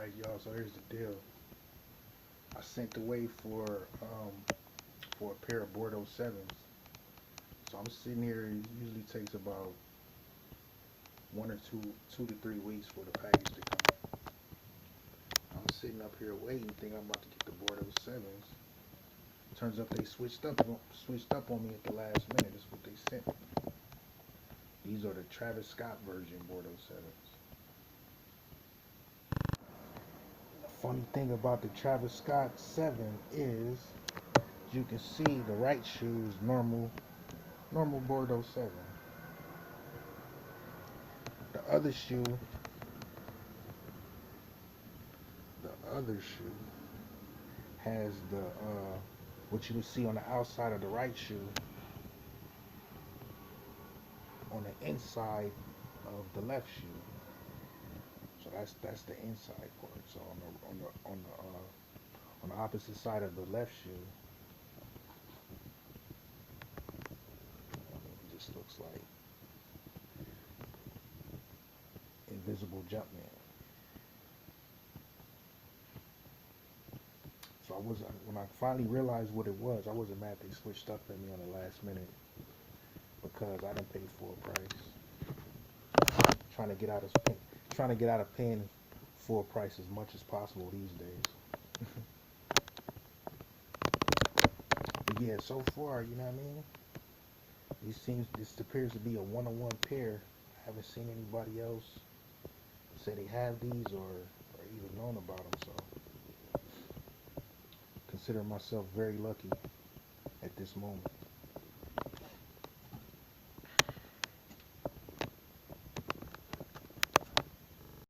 Alright, y'all, so here's the deal. I sent away for a pair of Bordeaux 7s. So I'm sitting here, it usually takes about 1 or 2 to 3 weeks for the package to come. I'm sitting up here waiting, thinking I'm about to get the Bordeaux 7s. Turns up they switched up on me at the last minute. That's what they sent me. These are the Travis Scott version Bordeaux 7s. The funny thing about the Travis Scott 7 is you can see the right shoe is normal Bordeaux 7. The other shoe, the other shoe has the what you would see on the outside of the right shoe on the inside of the left shoe. So that's the inside part. So on the opposite side of the left shoe, it just looks like Invisible Jumpman. So I wasn't when I finally realized what it was, I wasn't mad they switched up at me on the last minute because I didn't pay full price. Trying to get out of trying to get out of paying full price as much as possible these days. But yeah, so far, you know what I mean? This appears to be a one-on-one pair. I haven't seen anybody else say they have these or even known about them. So consider myself very lucky at this moment.